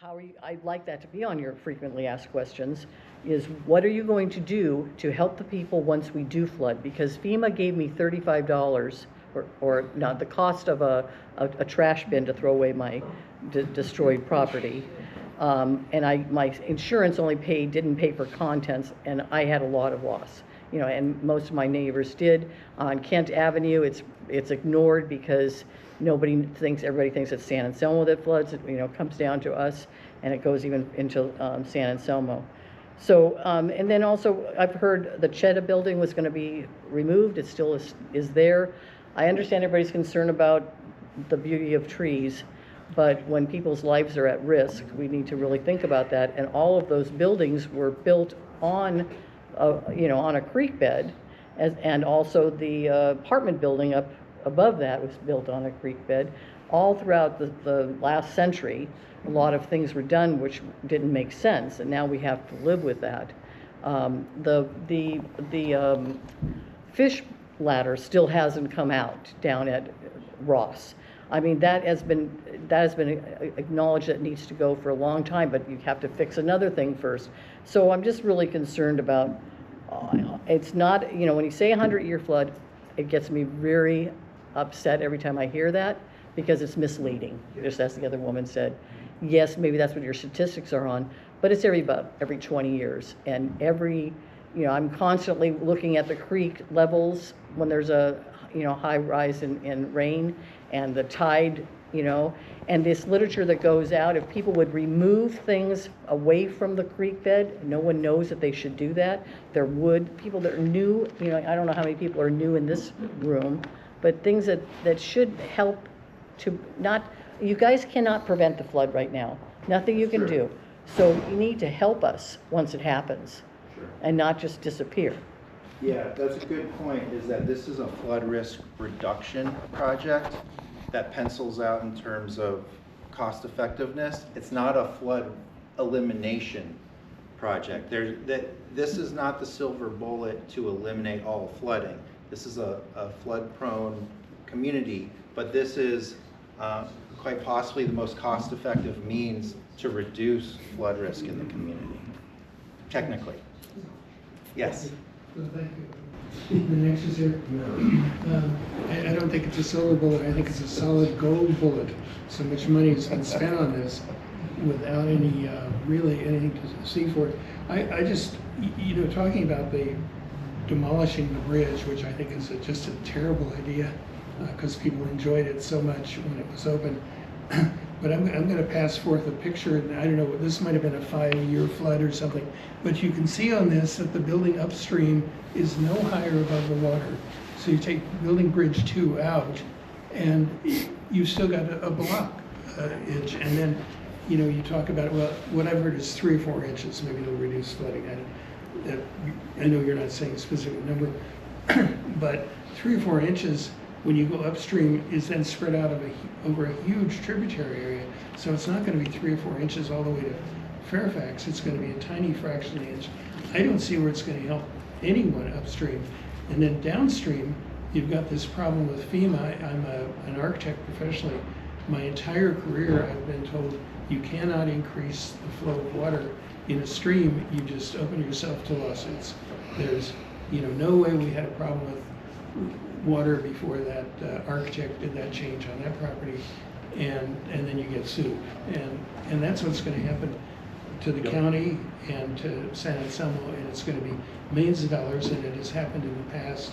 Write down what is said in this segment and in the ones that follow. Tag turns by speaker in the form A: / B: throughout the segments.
A: how are you, I'd like that to be on your frequently asked questions, is what are you going to do to help the people once we do flood? Because FEMA gave me $35, or not, the cost of a trash bin to throw away my destroyed property. And my insurance only didn't pay for contents, and I had a lot of loss. You know, and most of my neighbors did. On Kent Avenue, it's ignored because everybody thinks it's San Anselmo that floods. It, you know, comes down to us, and it goes even into San Anselmo. So, and then also, I've heard the Chetta building was going to be removed. It still is there. I understand everybody's concerned about the beauty of trees, but when people's lives are at risk, we need to really think about that. And all of those buildings were built on, on a creek bed, and also the apartment building up above that was built on a creek bed. All throughout the last century, a lot of things were done which didn't make sense, and now we have to live with that. The fish ladder still hasn't come out down at Ross. I mean, that has been acknowledged that it needs to go for a long time, but you have to fix another thing first. So I'm just really concerned about, it's not, when you say 100-year flood, it gets me very upset every time I hear that, because it's misleading, just as the other woman said. Yes, maybe that's what your statistics are on, but it's every 20 years. And I'm constantly looking at the creek levels when there's a, high rise in rain, and the tide, and this literature that goes out. If people would remove things away from the creek bed, no one knows that they should do that. There would, people that are new, I don't know how many people are new in this room, but things that should help to not, you guys cannot prevent the flood right now. Nothing you can do. So you need to help us once it happens, and not just disappear.
B: Yeah, that's a good point, is that this is a flood risk reduction project that pencils out in terms of cost effectiveness. It's not a flood elimination project. This is not the silver bullet to eliminate all flooding. This is a flood prone community, but this is quite possibly the most cost effective means to reduce flood risk in the community, technically. Yes?
C: Thank you. The next is here. I don't think it's a silver bullet. I think it's a solid gold bullet. So much money has been spent on this without any really anything to see for it. I just, talking about the demolishing the bridge, which I think is just a terrible idea because people enjoyed it so much when it was open. But I'm going to pass forth a picture, and I don't know, this might have been a 5-year flood or something, but you can see on this that the building upstream is no higher above the water. So you take building bridge 2 out, and you've still got a block inch, and then you talk about, well, what I've heard is 3 or 4 inches, maybe they'll reduce flooding. I know you're not saying a specific number, but 3 or 4 inches when you go upstream is then spread out over a huge tributary area. So it's not going to be 3 or 4 inches all the way to Fairfax. It's going to be a tiny fraction of an inch. I don't see where it's going to help anyone upstream. And then downstream, you've got this problem with FEMA. I'm an architect professionally. My entire career, I've been told you cannot increase the flow of water in a stream. You just open yourself to lawsuits. There's, no way we had a problem with water before that architect did that change on that property, and then you get sued, and that's what's going to happen to the county and to San Anselmo, and it's going to be millions of dollars, and it has happened in the past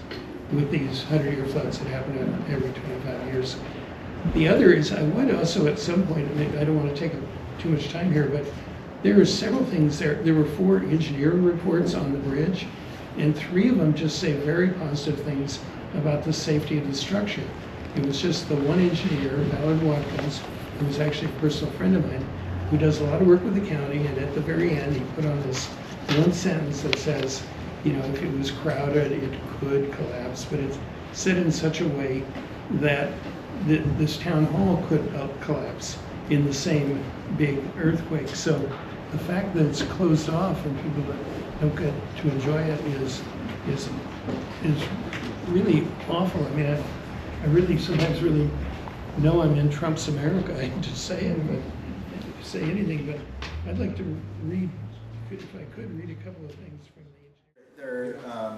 C: with these 100-year floods that happen every 25 years. The other is, I would also at some point, I don't want to take too much time here, but there are several things there. There were 4 engineering reports on the bridge, and 3 of them just say very positive things about the safety of the structure. It was just the one engineer, Ballard Watkins, who was actually a personal friend of mine, who does a lot of work with the county, and at the very end he put on this one sentence that says, if it was crowded, it could collapse, but it's said in such a way that this town hall could collapse in the same big earthquake. So the fact that it's closed off and people that don't get to enjoy it is really awful. I mean, I really sometimes really know I'm in Trump's America. I hate to say it, but say anything, but I'd like to read, if I could, read a couple of things from the engineer.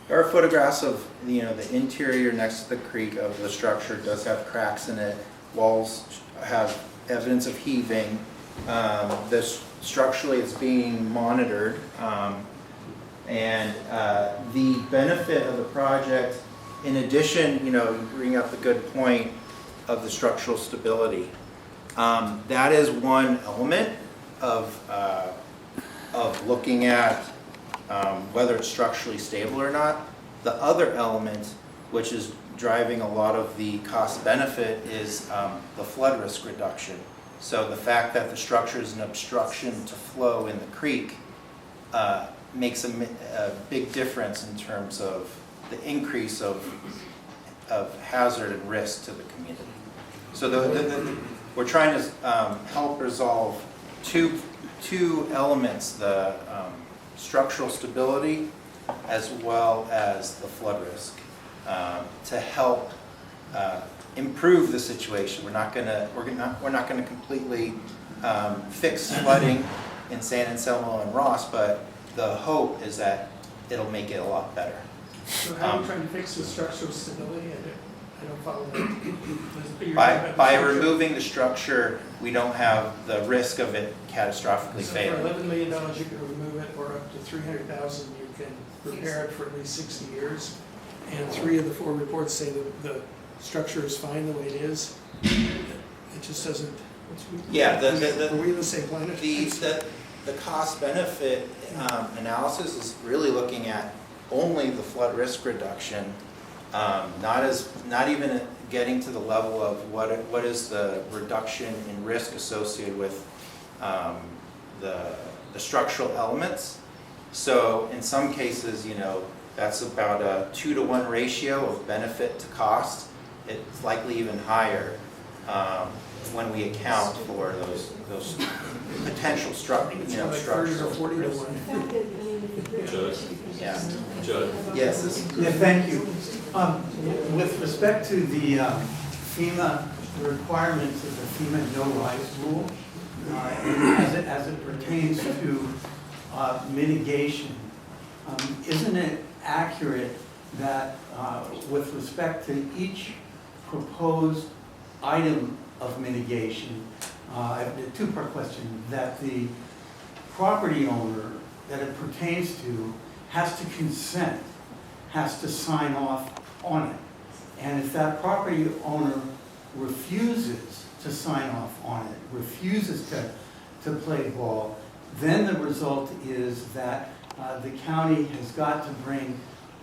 B: There are photographs of, the interior next to the creek of the structure. Does have cracks in it. Walls have evidence of heaving. Structurally it's being monitored. And the benefit of the project, in addition, you bring up the good point of the structural stability. That is one element of looking at whether it's structurally stable or not. The other element, which is driving a lot of the cost benefit, is the flood risk reduction. So the fact that the structure is an obstruction to flow in the creek makes a big difference in terms of the increase of hazard and risk to the community. So we're trying to help resolve two elements, the structural stability as well as the flood risk, to help improve the situation. We're not going to completely fix flooding in San Anselmo and Ross, but the hope is that it'll make it a lot better.
C: So how are you trying to fix the structural stability? I don't follow that.
B: By removing the structure, we don't have the risk of it catastrophically
C: So
B: failing.
C: for $11 million, you can remove it, or up to $300,000, you can repair it for at least 60 years. And 3 of the 4 reports say that the structure is fine the way it is. It just doesn't.
B: Yeah,
C: are we on the same planet?
B: the cost benefit analysis is really looking at only the flood risk reduction, not even getting to the level of what is the reduction in risk associated with the structural elements. So in some cases, that's about a 2-to-1 ratio of benefit to cost. It's likely even higher when we account for those potential structures.
C: Like 30 or 40 to 1.
D: Judge?
B: Yeah.
D: Judge?
B: Yes.
E: Yeah, thank you. With respect to the FEMA requirements of the FEMA no-rise rule, as it pertains to mitigation, isn't it accurate that with respect to each proposed item of mitigation, I have a 2-part question, that the property owner that it pertains to has to consent, has to sign off on it. And if that property owner refuses to sign off on it, refuses to play ball, then the result is that the county has got to bring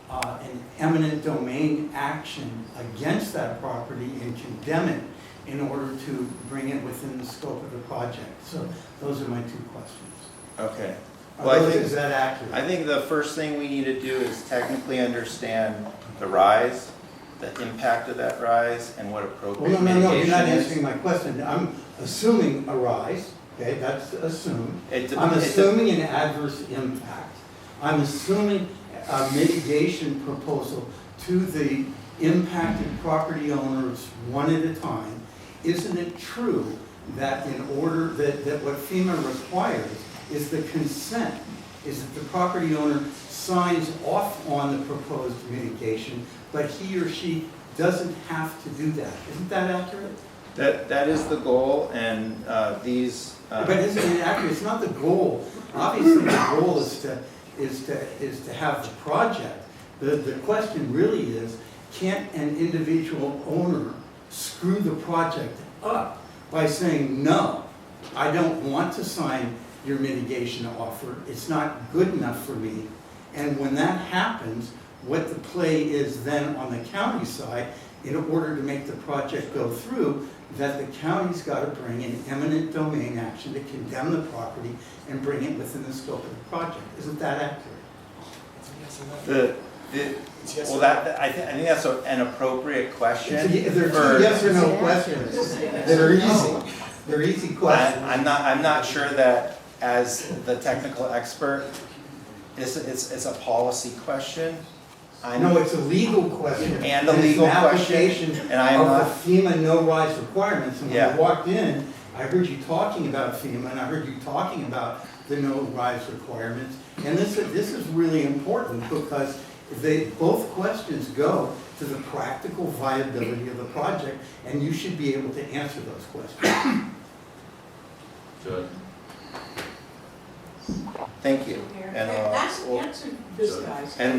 E: an eminent domain action against that property and condemn it in order to bring it within the scope of the project. So those are my 2 questions.
B: Okay.
E: Is that accurate?
B: I think the first thing we need to do is technically understand the rise, the impact of that rise, and what appropriate
E: Well, no,
B: mitigation
E: you're not
B: is.
E: answering my question. I'm assuming a rise, okay, that's assumed.
B: It
E: I'm
B: dep- it
E: assuming an adverse impact. I'm assuming a mitigation proposal to the impacted property owners one at a time. Isn't it true that in order, that what FEMA requires is the consent, is that the property owner signs off on the proposed mitigation, but he or she doesn't have to do that? Isn't that accurate?
B: That is the goal, and these.
E: But isn't it accurate? It's not the goal. Obviously, the goal is to have the project. The question really is, can't an individual owner screw the project up by saying, no, I don't want to sign your mitigation offer. It's not good enough for me. And when that happens, what the play is then on the county side, in order to make the project go through, that the county's got to bring an eminent domain action to condemn the property and bring it within the scope of the project. Isn't that accurate?
B: I think that's an appropriate question.
E: There are 2 yes or no questions that are easy. They're easy questions.
B: I'm not sure that as the technical expert, it's a policy question.
E: No, it's a legal question.
B: And a legal question.
E: It's an application
B: And I am
E: of
B: not.
E: the FEMA no-rise requirements. And when
B: Yeah.
E: I walked in, I heard you talking about FEMA, and I heard you talking about the no-rise requirements. And this is really important because both questions go to the practical viability of the project, and you should be able to answer those questions.
D: Judge?
B: Thank you. And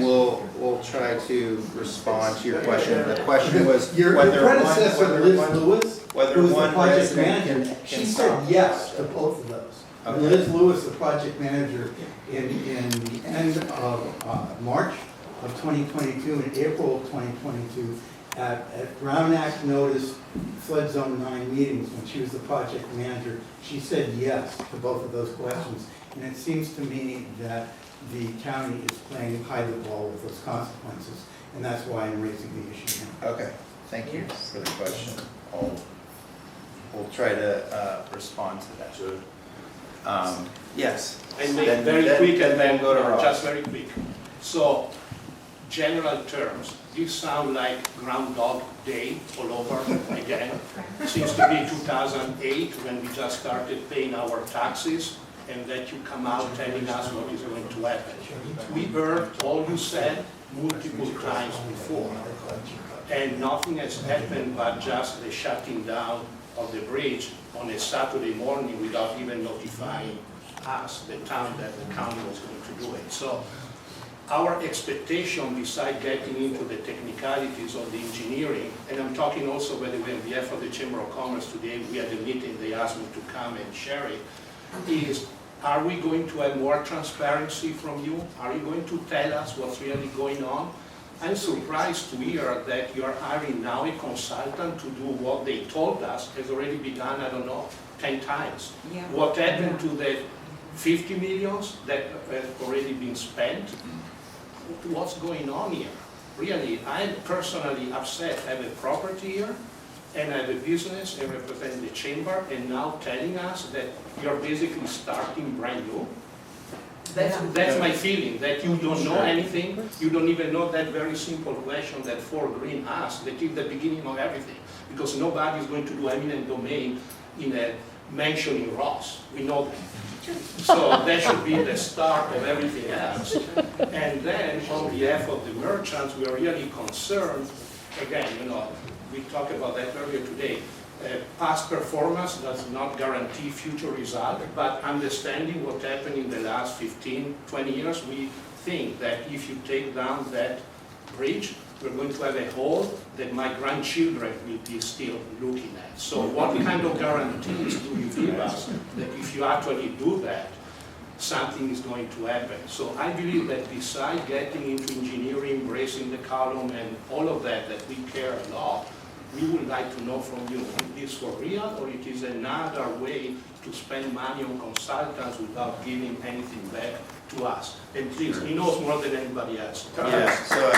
B: we'll try to respond to your question. The question was
E: Your
B: whether
E: predecessor, Liz Lewis,
B: whether
E: who was the
B: one
E: project
B: resident
E: manager,
B: can
E: she
B: stop.
E: said yes to both of those.
B: Okay.
E: Liz Lewis, the project manager, in the end of March of 2022 and April of 2022, at Brown Act notice flood zone 9 meetings, when she was the project manager, she said yes to both of those questions. And it seems to me that the county is playing hide the ball with those consequences, and that's why I'm raising the issue now.
B: Okay, thank you for the question. We'll try to respond to that.
D: Judge?
B: Yes.
F: And make
B: Then-
F: very
B: then-
F: quick
B: then
F: and then,
B: we'll go to Ross.
F: just very quick. So, general terms, this sound like Groundhog Day all over again. Seems to be 2008 when we just started paying our taxes, and that you come out telling us what is going to happen. We heard all you said multiple times before, and nothing has happened but just the shutting down of the bridge on a Saturday morning without even notifying us, the town, that the county was going to do it. So our expectation, besides getting into the technicalities of the engineering, and I'm talking also, by the way, on behalf of the Chamber of Commerce today, we had a meeting, they asked me to come and share it, is are we going to have more transparency from you? Are you going to tell us what's really going on? I'm surprised to hear that you are hiring now a consultant to do what they told us has already been done, I don't know, 10 times.
G: Yeah.
F: What happened to the 50 millions that have already been spent? What's going on here? Really, I'm personally upset. I have a property here, and I have a business, and represent the chamber, and now telling us that you're basically starting brand new. That's my feeling, that you don't know anything, you don't even know that very simple question that Fort Greene asked, that is the beginning of everything, because nobody is going to do eminent domain in a mansion in Ross, we know that. So that should be the start of everything else. And then, on behalf of the merchants, we are really concerned, again, we talked about that earlier today, past performance does not guarantee future result, but understanding what happened in the last 15, 20 years, we think that if you take down that bridge, we're going to have a hole that my grandchildren will be still looking at. So what kind of guarantees do you give us that if you actually do that, something is going to happen? So I believe that besides getting into engineering, bracing the column, and all of that we care a lot, we would like to know from you, is this for real, or it is another way to spend money on consultants without giving anything back to us? And please, he knows more than anybody else.
B: Yes, so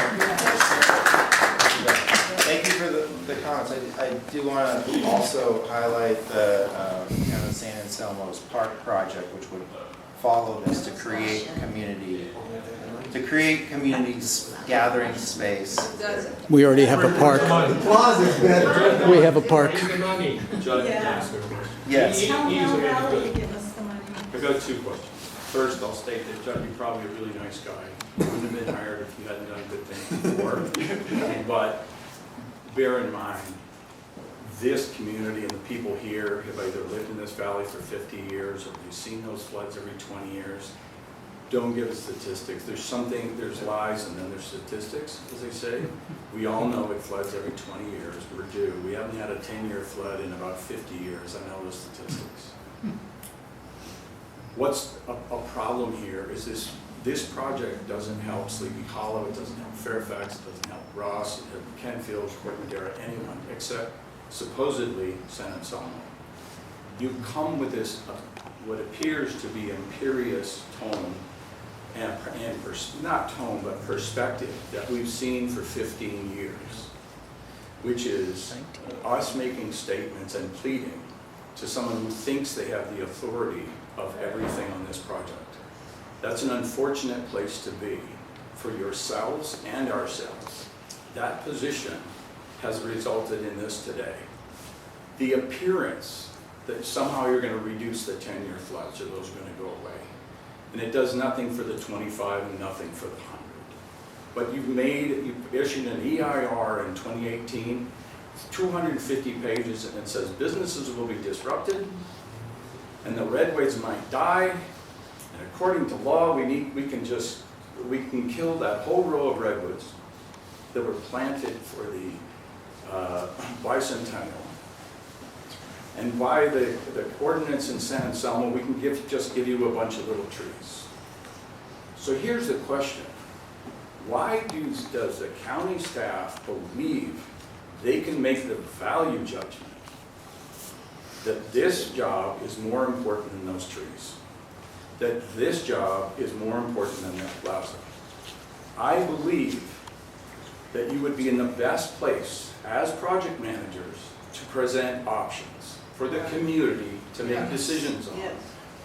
B: thank you for the comments. I do want to also highlight the kind of San Anselmo's Park project, which would follow this to create communities gathering space.
C: We already have a park.
E: The plaza's better.
C: We have a park.
D: Judge?
G: Yeah.
B: Yes.
G: Tell
D: He's a
G: Mel
D: very
G: Rowley
D: good.
G: to give us the money.
D: I've got 2 questions. First, I'll state that Judge, you're probably a really nice guy. You wouldn't have been hired if you hadn't done good things before. But bear in mind, this community and the people here have either lived in this valley for 50 years or they've seen those floods every 20 years. Don't give us statistics. There's lies and then there's statistics, as they say. We all know it floods every 20 years. We're due. We haven't had a 10-year flood in about 50 years. I know the statistics. What's a problem here is this project doesn't help Sleepy Hollow, it doesn't help Fairfax, it doesn't help Ross, it doesn't help Kenfield, Port Madera, anyone, except supposedly San Anselmo. You come with this, what appears to be imperious tone, not tone, but perspective that we've seen for 15 years, which is us making statements and pleading to someone who thinks they have the authority of everything on this project. That's an unfortunate place to be for yourselves and ourselves. That position has resulted in this today. The appearance that somehow you're gonna reduce the 10-year floods, or those are gonna go away. And it does nothing for the 25 and nothing for the 100. But you issued an EIR in 2018, it's 250 pages, and it says businesses will be disrupted, and the redwoods might die, and according to law, we can kill that whole row of redwoods that were planted for the bicentennial. And by the ordinance in San Anselmo, we can just give you a bunch of little trees. So here's the question. Why does the county staff believe they can make the value judgment that this job is more important than those trees? That this job is more important than that plaza? I believe that you would be in the best place as project managers to present options for the community to make decisions on,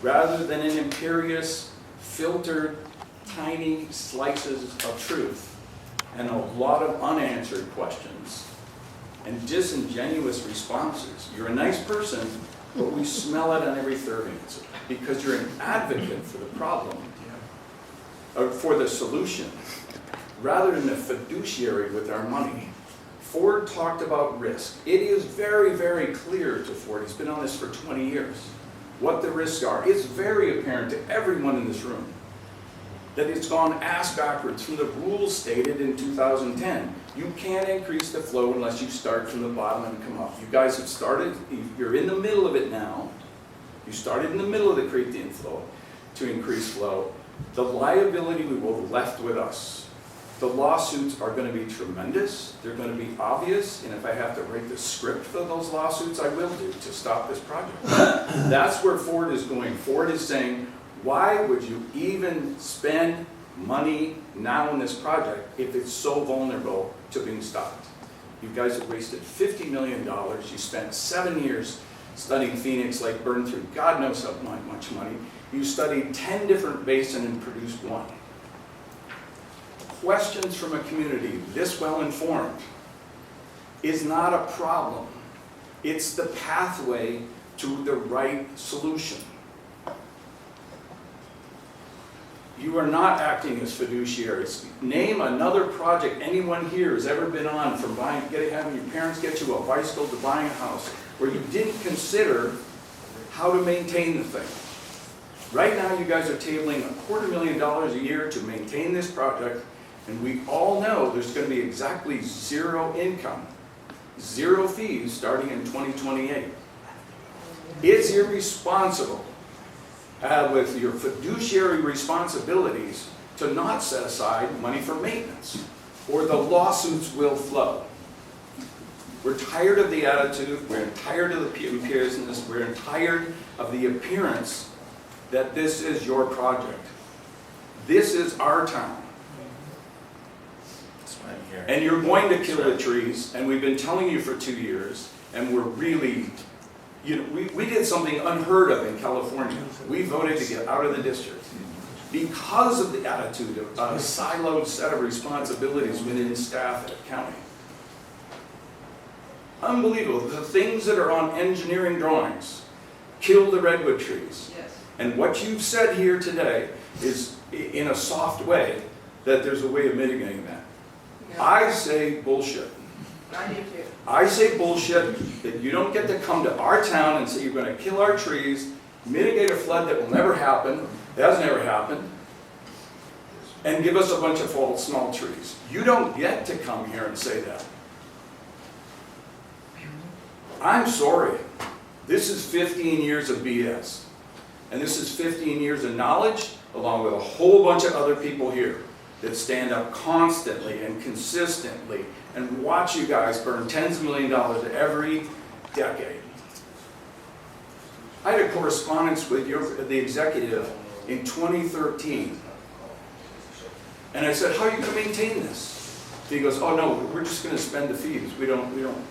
D: rather than an imperious, filtered, tiny slices of truth and a lot of unanswered questions and disingenuous responses. You're a nice person, but we smell it on every third answer because you're an advocate for the problem or for the solution rather than a fiduciary with our money. Ford talked about risk. It is very, very clear to Ford, he's been on this for 20 years, what the risks are. It's very apparent to everyone in this room that it's gone ass backwards from the rules stated in 2010. You can't increase the flow unless you start from the bottom and come up. You guys have started, you're in the middle of it now. You started in the middle of the creek inflow to increase flow. The liability will be left with us. The lawsuits are going to be tremendous. They're going to be obvious. And if I have to write the script for those lawsuits, I will do to stop this project. That's where Ford is going. Ford is saying, why would you even spend money now in this project if it's so vulnerable to being stopped? You guys have wasted $50 million. You spent 7 years studying Phoenix Lake, burned through God knows how much money. You studied 10 different basins and produced one. Questions from a community this well informed is not a problem. It's the pathway to the right solution. You are not acting as fiduciaries. Name another project anyone here has ever been on, from having your parents get you a bicycle to buying a house, where you didn't consider how to maintain the thing. Right now you guys are tabling $250,000 a year to maintain this project, and we all know there's going to be exactly zero income, zero fees starting in 2028. It's irresponsible with your fiduciary responsibilities to not set aside money for maintenance, or the lawsuits will flow. We're tired of the attitude, we're tired of the imperiousness, we're tired of the appearance that this is your project. This is our town. And you're going to kill the trees, and we've been telling you for 2 years, and we're really, we did something unheard of in California. We voted to get out of the district because of the attitude of a siloed set of responsibilities within staff at county. Unbelievable. The things that are on engineering drawings kill the redwood trees.
G: Yes.
D: And what you've said here today is, in a soft way, that there's a way of mitigating that.
G: Yeah.
D: I say bullshit.
G: I do too.
D: I say bullshit that you don't get to come to our town and say you're going to kill our trees, mitigate a flood that will never happen, that has never happened, and give us a bunch of false small trees. You don't get to come here and say that. I'm sorry. This is 15 years of BS. And this is 15 years of knowledge, along with a whole bunch of other people here that stand up constantly and consistently and watch you guys burn tens of millions of dollars every decade. I had a correspondence with the executive in 2013. And I said, how are you going to maintain this? He goes, oh no, we're just going to spend the fees. We don't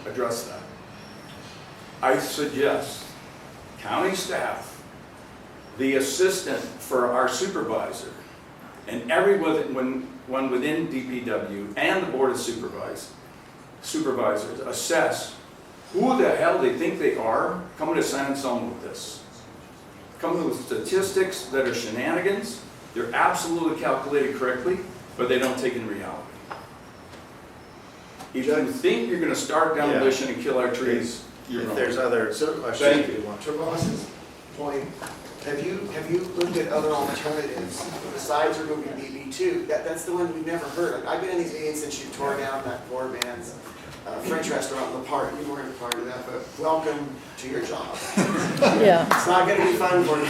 D: address that. I suggest county staff, the assistant for our supervisor, and everyone within DPW and the Board of Supervisors assess who the hell they think they are coming to San Anselmo with this? Coming with statistics that are shenanigans, they're absolutely calculated correctly, but they don't take in reality. If you think you're gonna start demolition and kill our trees, you're
B: If
D: wrong.
B: there's other
G: So,
D: Thank you.
G: to Ross's point, have you looked at other alternatives besides removing BB2? That's the one we've never heard of. I've been in these meetings since you tore down that poor man's French restaurant in the park. You weren't a part of that, but welcome to your job.
A: Yeah.
G: It's not going to be fun for you.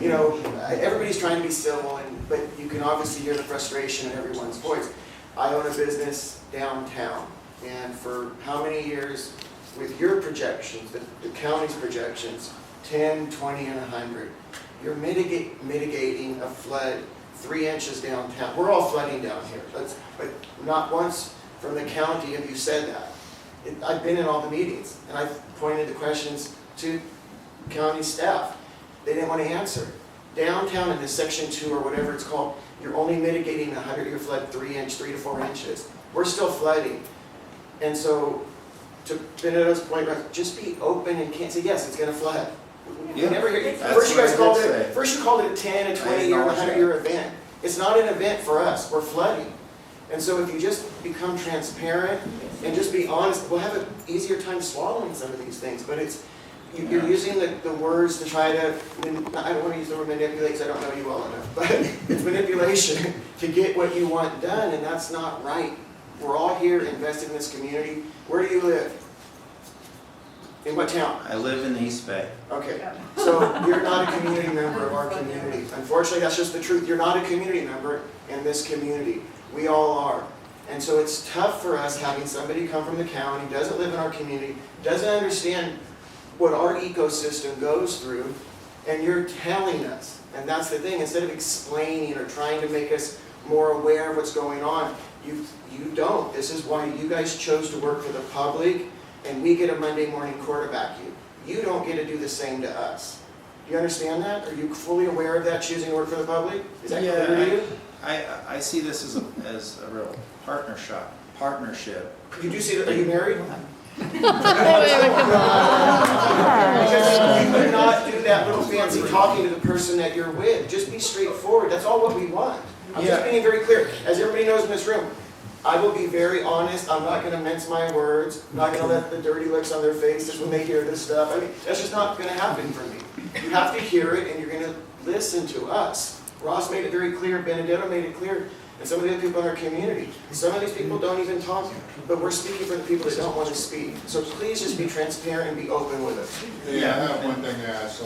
G: You know, everybody's trying to be civil, but you can obviously hear the frustration in everyone's voice. I own a business downtown, and for how many years, with your projections, the county's projections, 10, 20, and 100, you're mitigating a flood 3 inches downtown. We're all flooding down here, but not once from the county have you said that. I've been in all the meetings, and I've pointed the questions to county staff. They didn't want to answer. Downtown in this section 2 or whatever it's called, you're only mitigating a 100-year flood 3 to 4 inches. We're still flooding. And so, to Benedetto's point, just be open and can't say, yes, it's going to flood.
B: Yeah,
G: First you called it a 10, a 20-year, a 100-year event. It's not an event for us. We're flooding. And so if you just become transparent and just be honest, we'll have an easier time swallowing some of these things. But you're using the words to try to, I don't want to use the word manipulate because I don't know you well enough, but it's manipulation to get what you want done, and that's not right. We're all here invested in this community. Where do you live? In what town?
B: I live in the East Bay.
G: Okay, so you're not a community member of our community. Unfortunately, that's just the truth. You're not a community member in this community. We all are. And so it's tough for us having somebody come from the county, doesn't live in our community, doesn't understand what our ecosystem goes through, and you're telling us. And that's the thing, instead of explaining or trying to make us more aware of what's going on, you don't. This is why you guys chose to work for the public, and we get a Monday morning quarterback you. You don't get to do the same to us. Do you understand that? Are you fully aware of that, choosing to work for the public? Is that clear to you?
B: I see this as a real partnership.
G: You do see that? Are you married?
A: Come on.
G: Because you could not do that little fancy talking to the person that you're with. Just be straightforward. That's all what we want. I'm just being very clear. As everybody knows in this room, I will be very honest. I'm not going to mince my words. I'm not going to let the dirty looks on their faces when they hear this stuff. I mean, that's just not going to happen for me. You have to hear it, and you're going to listen to us. Ross made it very clear. Benedetto made it clear. And some of the other people in our community. Some of these people don't even talk, but we're speaking for the people that don't want to speak. So please just be transparent and be open with us.
H: Yeah, I have one thing to ask.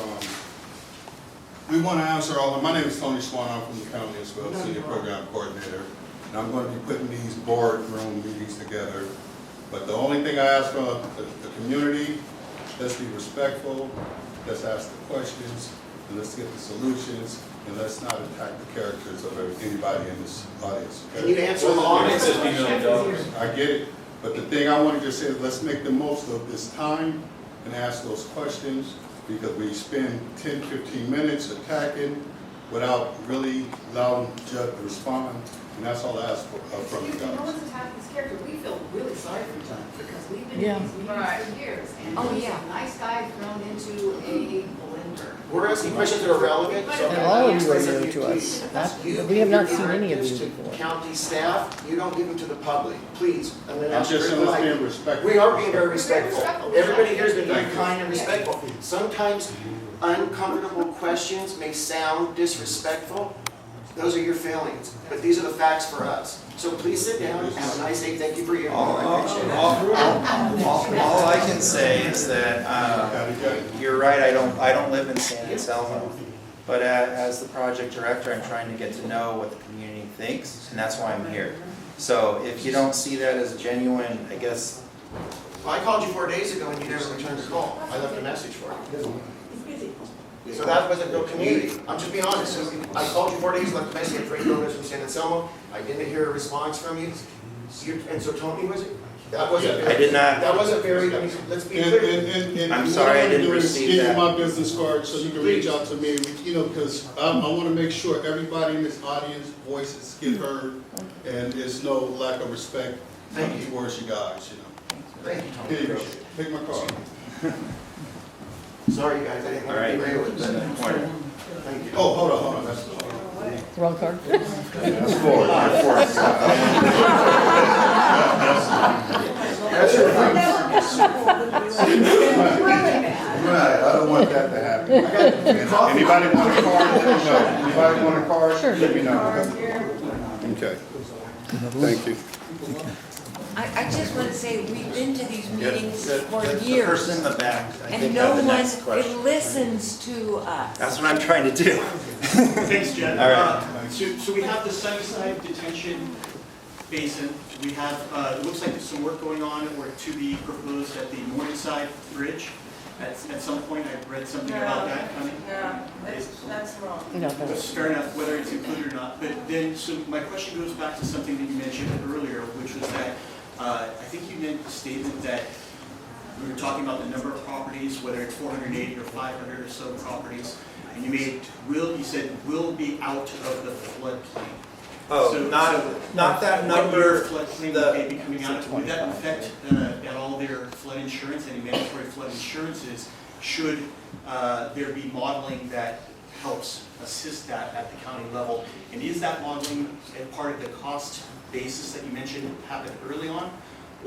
H: We want to answer all. My name is Tony Swan. I'm from the county as well, Senior Program Coordinator. And I'm going to be putting these boardroom meetings together. But the only thing I ask from the community, let's be respectful, let's ask the questions, and let's get the solutions, and let's not attack the characters of anybody in this audience.
G: And you answer them honestly.
H: I get it, but the thing I want to just say is let's make the most of this time and ask those questions, because we spend 10, 15 minutes attacking without really allowing the judge to respond, and that's all I ask from you
I: No
H: guys.
I: one's attacking his character. We feel really sorry for him because we've been
A: Yeah.
I: in these meetings for years. And he's a nice guy thrown into a blender.
G: We're asking questions that are relevant. So
A: And all of you are
G: answer
A: new to
G: please.
A: us.
G: You
A: We have not
G: give
A: seen
G: your
A: any of
G: directives
A: you
G: to
A: before.
G: county staff, you don't give them to the public. Please, I'm going to
H: I'm
G: ask you
H: just
G: very
H: saying let's be
G: politely.
H: respectful.
G: We are being very
I: respectful.
G: respectful. Everybody here has been very
H: Thank you.
G: kind and respectful. Sometimes uncomfortable questions may sound disrespectful. Those are your feelings, but these are the facts for us. So please sit down, have a nice day, thank you for your input, I appreciate it.
B: All I can say is that you're right. I don't live in San Anselmo, but as the project director, I'm trying to get to know what the community thinks, and that's why I'm here. So if you don't see that as genuine, I guess.
G: Well, I called you 4 days ago and you never returned the call. I left a message for you. So that wasn't real community. I'm just being honest. So I called you 4 days, left a message for you from San Anselmo. I didn't hear a response from you. And so Tony, was it? That wasn't very.
B: I did not.
G: That wasn't very, I mean, let's be clear.
B: I'm sorry I didn't receive
H: Give you
B: that.
H: my business card so you can reach out to me, you know, because I want to make sure everybody in this audience voices get heard, and there's no lack of respect towards you guys, you know.
G: Thank you, Tony.
H: Here you go. Take my card.
G: Sorry, guys, I didn't want to derail it, but thank you.
H: Oh, hold on, that's the
A: Wrong card?
H: That's forward, you're forward.
G: That's your
H: Right, I don't want that to happen. Anybody want a card, let me know. Anybody want a card, let me know. Okay. Thank you.
J: I just want to say, we've been to these meetings
B: The
J: for
B: person
J: years,
B: in the back, I
J: and
B: think,
J: no
B: had the
J: one
B: next question.
J: listens to us.
B: That's what I'm trying to do.
K: Thanks, Jen.
B: All right.
K: So we have the Sunnyside detention basin. We have, it looks like there's some work going on or to be proposed at the Morningside Bridge. At some point, I read something about that coming.
J: No, that's wrong.
A: No, that's-
K: Fair enough, whether it's included or not. But then, so my question goes back to something that you mentioned earlier, which was that I think you made the statement that we were talking about the number of properties, whether it's 480 or 500 or so properties, and you said will be out of the floodplain.
B: Oh,
K: So-
B: not that
K: What year
B: number,
K: floodplain
B: the-
K: would they be coming out of? Would that affect at all their flood insurance, any mandatory flood insurances? Should there be modeling that helps assist that at the county level? And is that modeling a part of the cost basis that you mentioned happened early on?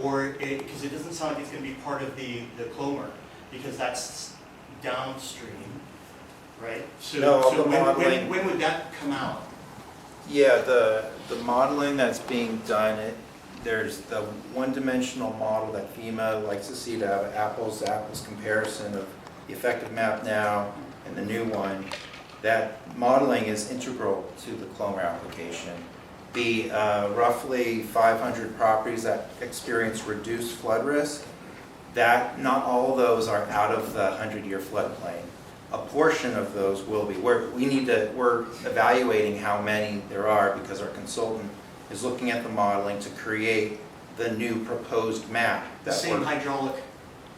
K: Or, because it doesn't sound like it's going to be part of the Clomer, because that's downstream, right? So,
B: No, all
K: so
B: the
K: when
B: modeling-
K: when would that come out?
B: Yeah, the modeling that's being done, there's the one-dimensional model that FEMA likes to see to have apples to apples comparison of the effective map now and the new one. That modeling is integral to the Clomer application. The roughly 500 properties that experience reduced flood risk, that not all of those are out of the 100-year floodplain. A portion of those will be. We're evaluating how many there are because our consultant is looking at the modeling to create the new proposed map.
K: The same hydraulic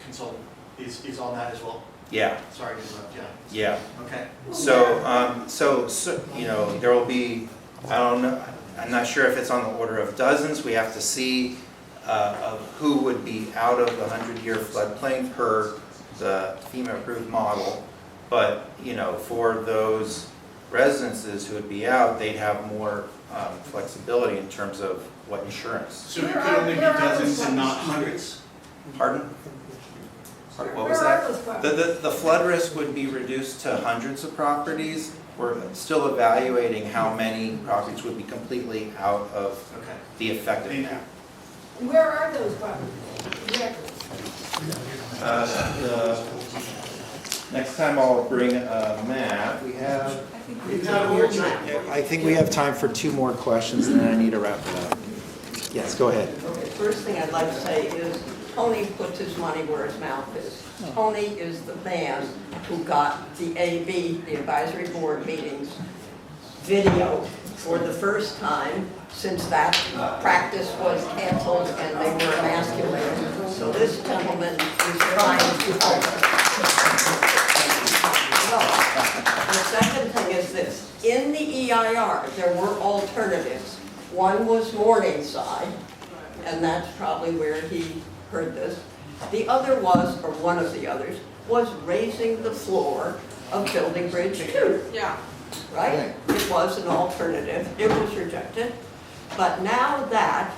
K: consultant is on that as well?
B: Yeah,
K: Sorry to interrupt, yeah.
B: yeah.
K: Okay.
B: So, you know, there will be, I don't know, I'm not sure if it's on the order of dozens. We have to see of who would be out of the 100-year floodplain per the FEMA-approved model. But, you know, for those residences who would be out, they'd have more flexibility in terms of what insurance.
K: So it could only be dozens and not hundreds?
B: Pardon? What was that? The flood risk would be reduced to hundreds of properties. We're still evaluating how many properties would be completely out of
K: Okay.
B: the effective
K: Thank you.
B: map.
I: Where are those properties?
B: Next time I'll bring a map. We have.
L: I think we have time for two more questions, and then I need to wrap it up. Yes, go ahead.
M: Okay, first thing I'd like to say is Tony puts his money where his mouth is. Tony is the man who got the AB, the advisory board meetings, video for the first time since that practice was canceled and they were emasculated. So this gentleman is trying to help. The second thing is this. In the EIR, there were alternatives. One was Morningside, and that's probably where he heard this. The other was, or one of the others, was raising the floor of Building Bridge 2.
J: Yeah.
M: Right? It was an alternative. It was rejected. But now that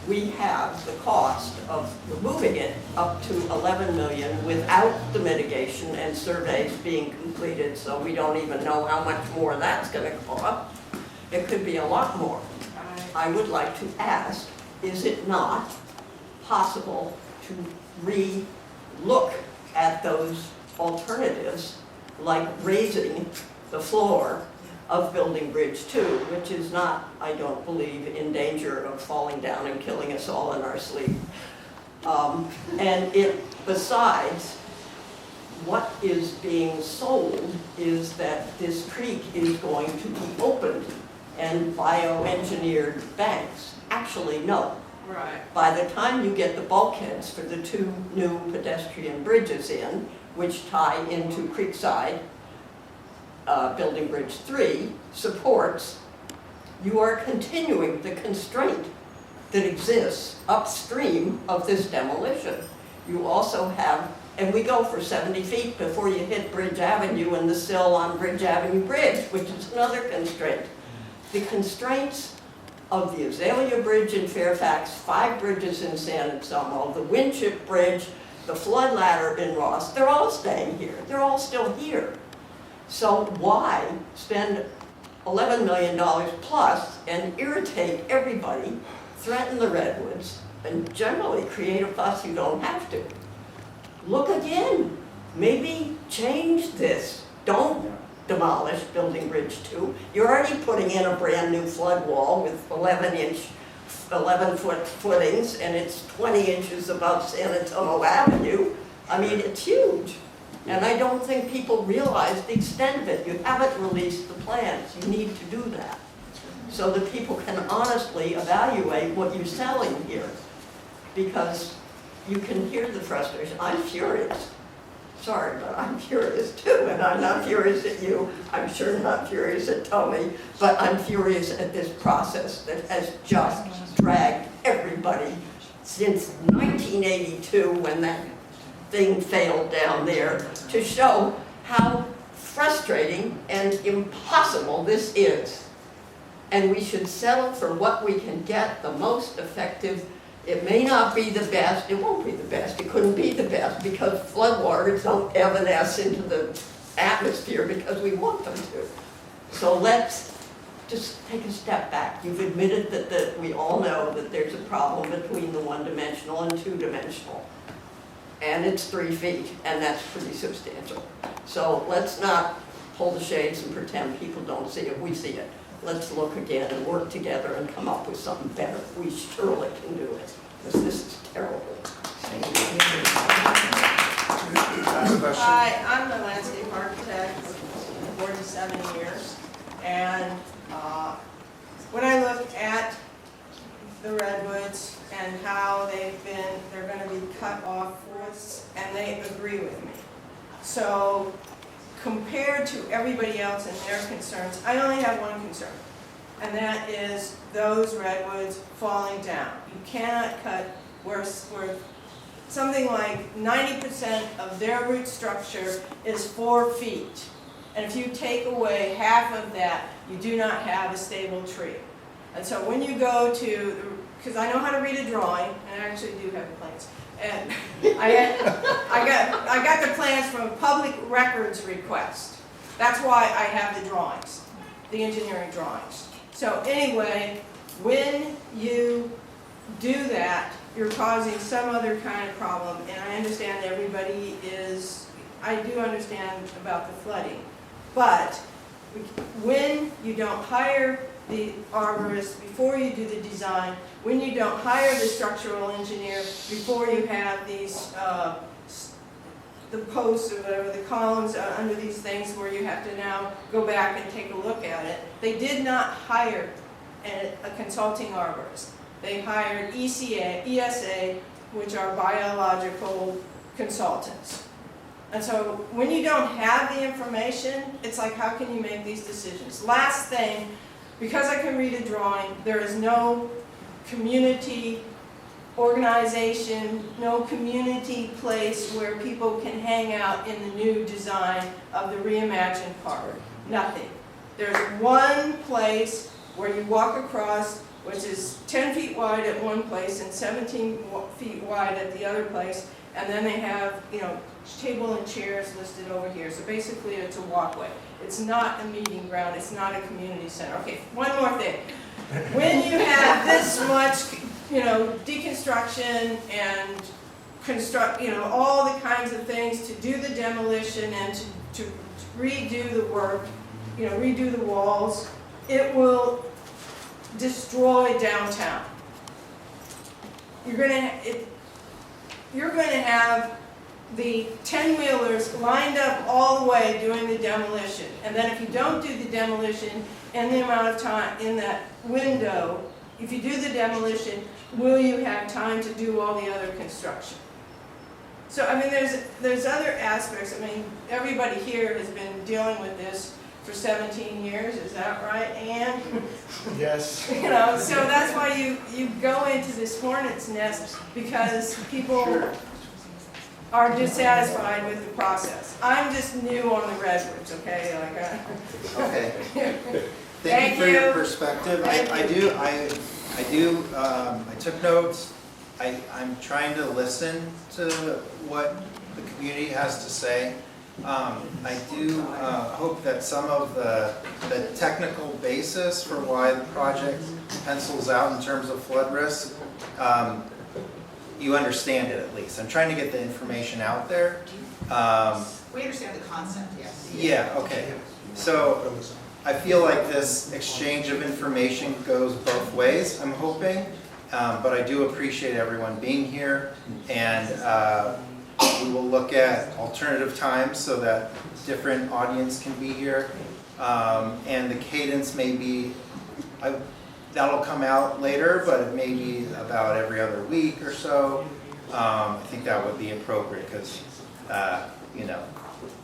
M: we have the cost of moving it up to 11 million without the mitigation and surveys being completed, so we don't even know how much more that's going to cost. It could be a lot more. I would like to ask, is it not possible to re-look at those alternatives, like raising the floor of Building Bridge 2, which is not, I don't believe, in danger of falling down and killing us all in our sleep. Besides, what is being sold is that this creek is going to be opened and bioengineered banks. Actually, no.
J: Right.
M: By the time you get the bulkheads for the two new pedestrian bridges in, which tie into Creekside, Building Bridge 3 supports, you are continuing the constraint that exists upstream of this demolition. You also have, and we go for 70 feet before you hit Bridge Avenue and the sill on Bridge Avenue Bridge, which is another constraint. The constraints of the Azalea Bridge in Fairfax, 5 bridges in San Anselmo, the Winship Bridge, the flood ladder in Ross, they're all staying here. They're all still here. So why spend $11 million plus and irritate everybody, threaten the redwoods, and generally create a fuss you don't have to? Look again. Maybe change this. Don't demolish Building Bridge 2. You're already putting in a brand new flood wall with 11-foot footings, and it's 20 inches above San Antonio Avenue. I mean, it's huge. And I don't think people realize the extent of it. You haven't released the plans. You need to do that so that people can honestly evaluate what you're selling here. Because you can hear the frustration. I'm furious. Sorry, but I'm furious too, and I'm not furious at you. I'm sure not furious at Tommy, but I'm furious at this process that has just dragged everybody since 1982 when that thing failed down there, to show how frustrating and impossible this is. And we should settle for what we can get, the most effective. It may not be the best, it won't be the best, it couldn't be the best because floodwaters don't evanesce into the atmosphere because we want them to. So let's just take a step back. You've admitted that we all know that there's a problem between the one-dimensional and two-dimensional. And it's 3 feet, and that's pretty substantial. So let's not pull the shades and pretend people don't see it, we see it. Let's look again and work together and come up with something better. We surely can do it, because this is terrible.
B: Last question.
N: Hi, I'm a landscape architect for 47 years, and when I look at the redwoods and how they're going to be cut off forests, and they agree with me. So compared to everybody else and their concerns, I only have one concern, and that is those redwoods falling down. You cannot cut where something like 90% of their root structure is 4 feet. And if you take away half of that, you do not have a stable tree. And so when you go to, because I know how to read a drawing, and I actually do have the plans, and I got the plans from a public records request. That's why I have the drawings, the engineering drawings. So anyway, when you do that, you're causing some other kind of problem, and I understand everybody is, I do understand about the flooding, but when you don't hire the arborist before you do the design, when you don't hire the structural engineer before you have these, the posts or whatever, the columns under these things where you have to now go back and take a look at it. They did not hire a consulting arborist. They hired ESA, which are biological consultants. And so when you don't have the information, it's like, how can you make these decisions? Last thing, because I can read a drawing, there is no community organization, no community place where people can hang out in the new design of the reimagined park. Nothing. There's one place where you walk across, which is 10 feet wide at one place and 17 feet wide at the other place, and then they have, table and chairs listed over here. So basically it's a walkway. It's not a meeting ground, it's not a community center. Okay, one more thing. When you have this much, deconstruction and construct, all the kinds of things to do the demolition and to redo the work, redo the walls, it will destroy downtown. You're going to have the 10-wheelers lined up all the way doing the demolition. And then if you don't do the demolition in the amount of time, in that window, if you do the demolition, will you have time to do all the other construction? So, there's other aspects. Everybody here has been dealing with this for 17 years, is that right, Ann?
G: Yes.
N: You know, so that's why you go into this hornet's nest, because people are dissatisfied with the process. I'm just new on the redwoods, okay,
L: Okay.
N: Thank
L: Thank you for your
N: you.
L: perspective.
N: Thank
L: I took notes. I'm trying to listen to what the community has to say. I do hope that some of the technical basis for why the project pencils out in terms of flood risk, you understand it at least. I'm trying to get the information out there.
I: We understand the concept, yes.
L: Yeah, okay. So I feel like this exchange of information goes both ways, I'm hoping. But I do appreciate everyone being here, and we will look at alternative times so that different audience can be here. And the cadence may be, that'll come out later, but it may be about every other week or so. I think that would be appropriate because, you know,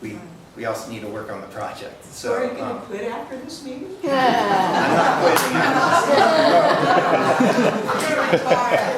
L: we also need to work on the project. So,
I: Are you going to quit after this meeting?
L: I'm not quitting.
N: okay.